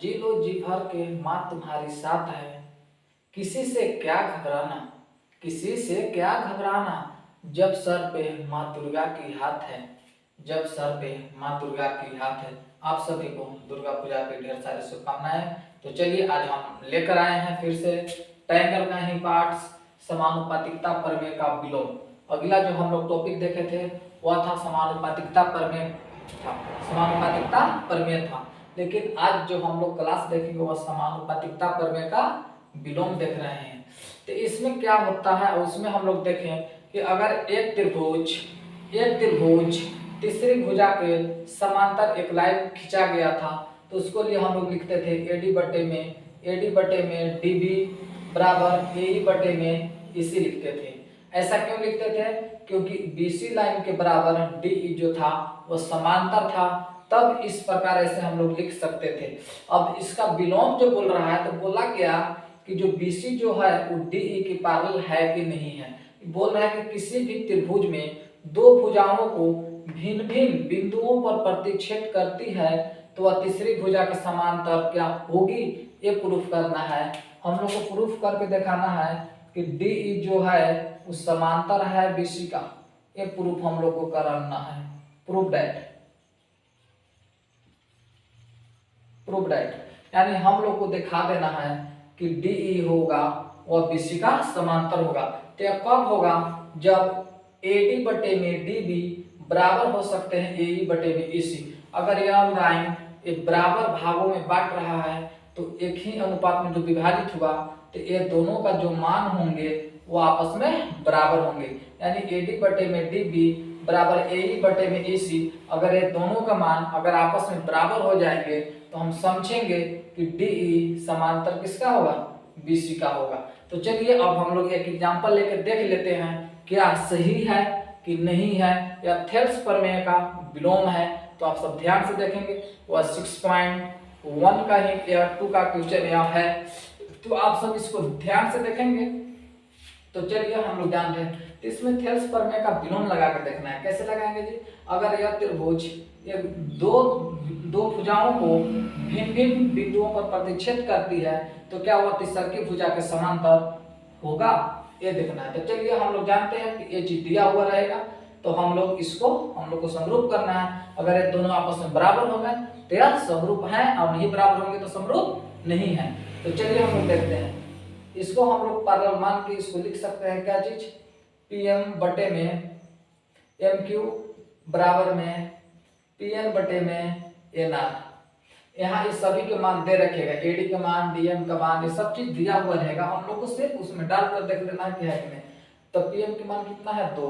जी लो जी भर के माँ तुम्हारी साथ है। किसी से क्या घबराना, किसी से क्या घबराना, जब सर पे माँ दुर्गा की हाथ है, जब सर पे माँ दुर्गा की हाथ है। आप सभी को दुर्गा पूजा की ढेर सारी शुभकामनाएं। तो चलिए आज हम लेकर आए हैं फिर से ट्रायंगल का ही पार्ट्स, समानुपातिकता प्रमेय का विलोम। अगला जो हम लोग टॉपिक देखे थे वह था समानुपातिकता प्रमेय था, समानुपातिकता प्रमेय था। लेकिन आज जो हम लोग क्लास देखेंगे वह समानुपातिकता प्रमेय का विलोम देख रहे हैं। तो इसमें क्या होता है, उसमें हम लोग देखें कि अगर एक त्रिभुज तीसरी भुजा के समांतर एक लाइन खींचा गया था तो उसको लिए हम लोग लिखते थे एडी बटे में डीबी बराबर एई बटे में इसी लिखते थे। ऐसा क्यों लिखते थे? क्योंकि बीसी लाइन के बराबर डी जो था वो समांतर था, तब इस प्रकार ऐसे हम लोग लिख सकते थे। अब इसका विलोम जो बोल रहा है तो बोला क्या कि जो बीसी जो है वो डीई की पैरेलल है कि नहीं है। बोल रहा है कि किसी भी त्रिभुज में दो भुजाओं को भिन्न भिन्न बिंदुओं पर प्रतिच्छेद करती है तो वह तीसरी भुजा के समांतर क्या होगी, ये प्रूफ करना है। हम लोग को प्रूफ करके दिखाना है कि डीई जो है वो समांतर है बीसी का, ये प्रूफ हम लोग को करना है। प्रूफ दैट यानी हम लोग को दिखा देना है कि डीई होगा और बीसी का समांतर होगा। तो यह कब होगा? जब एडी बटे में डीबी बराबर हो सकते हैं एई बटे में ईसी। अगर यह लाइन एक बराबर भागों में बांट रहा है तो एक ही अनुपात में जो विभाजित हुआ तो ये दोनों का जो मान होंगे वो आपस में बराबर होंगे। यानी एडी बटे में डीबी बराबर एई बटे में ईसी, अगर ये दोनों का मान अगर आपस में बराबर हो जाएंगे तो हम समझेंगे कि डीई समांतर किसका होगा, बीसी का होगा। तो चलिए अब हम लोग एक एग्जांपल लेकर देख लेते हैं क्या सही है कि नहीं है, या थेल्स प्रमेय का विलोम है। तो आप सब ध्यान से देखेंगे, वह 6.1 का ही या 2 का क्वेश्चन यहाँ है, तो आप सब इसको ध्यान से देखेंगे। तो चलिए हम लोग जानते हैं तो इसमें थेल्स प्रमेय का विलोम लगा के देखना है। कैसे लगाएंगे जी? अगर यह त्रिभुज ये दो भुजाओं को भिन्न भिन्न बिंदुओं पर प्रतिच्छेद करती है तो क्या वह तीसरी भुजा के समांतर होगा, ये देखना है। तो चलिए हम लोग जानते हैं कि ये चीज दिया हुआ रहेगा तो हम लोग को समरूप करना है। अगर ये दोनों आपस में बराबर हो गए तो यह समरूप है, और नहीं बराबर होंगे तो समरूप नहीं है। तो चलिए हम लोग देखते हैं इसको। हम लोग पैरेलल मान के इसको लिख सकते हैं क्या चीज, पीएम बटे में एम क्यू बराबर में पीएन बटे में एन आर। यहाँ इस सभी के मान दे रखेगा, एडी के मान, डीएम का मान, ये सब चीज दिया हुआ रहेगा। हम लोग को सिर्फ उसमें डालकर देख लेना है कि है कि नहीं। तो पीएम के मान कितना है 2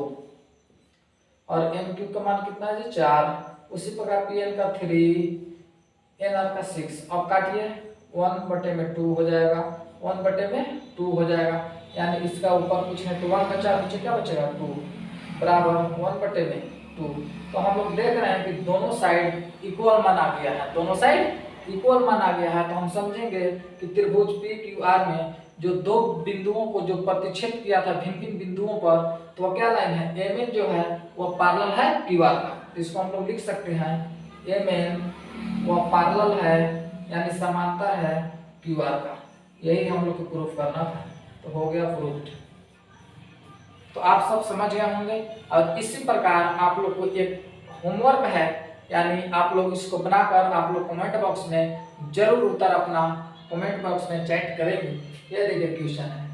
और एम क्यू का मान कितना है जी 4। उसी प्रकार पीएन का 3, एन आर का 6। अब काटिए 1 बटे में 2 हो जाएगा, 1 बटे में 2 हो जाएगा। यानी इसका ऊपर कुछ है तो 1 बचा, नीचे क्या बचेगा 2 बराबर 1 बटे में 2। तो हम लोग देख रहे हैं कि दोनों साइड इक्वल मान आ गया है, दोनों साइड इक्वल मान आ गया है। तो हम समझेंगे कि त्रिभुज पी क्यू आर में जो दो बिंदुओं को जो प्रतिच्छेद किया था भिन्न भिन्न बिंदुओं पर, तो वह क्या लाइन है, एम एन जो है वह पैरेलल है क्यू आर का। तो इसको हम लोग लिख सकते हैं एम एन वह पैरेलल है यानी समांतर है क्यू आर का। यही हम लोग को प्रूफ करना था, तो हो गया प्रूफ। तो आप सब समझ गए होंगे। और इसी प्रकार आप लोग को एक होमवर्क है, यानी आप लोग इसको बनाकर आप लोग कमेंट बॉक्स में जरूर उत्तर अपना कमेंट बॉक्स में चैट करेंगे। ये देखिए क्वेश्चन है,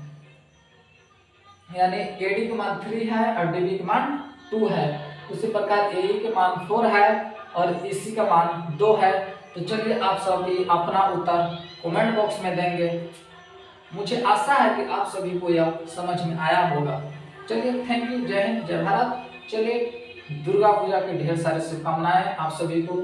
यानी एडी का मान 3 है और डीबी का मान 2 है। उसी प्रकार एई के मान 4 है और इसी का मान 2 है। तो चलिए आप सभी अपना उत्तर कमेंट बॉक्स में देंगे। मुझे आशा है कि आप सभी को यह समझ में आया होगा। चलिए थैंक यू, जय हिंद, जय भारत। चलिए दुर्गा पूजा की ढेर सारी शुभकामनाएं आप सभी को।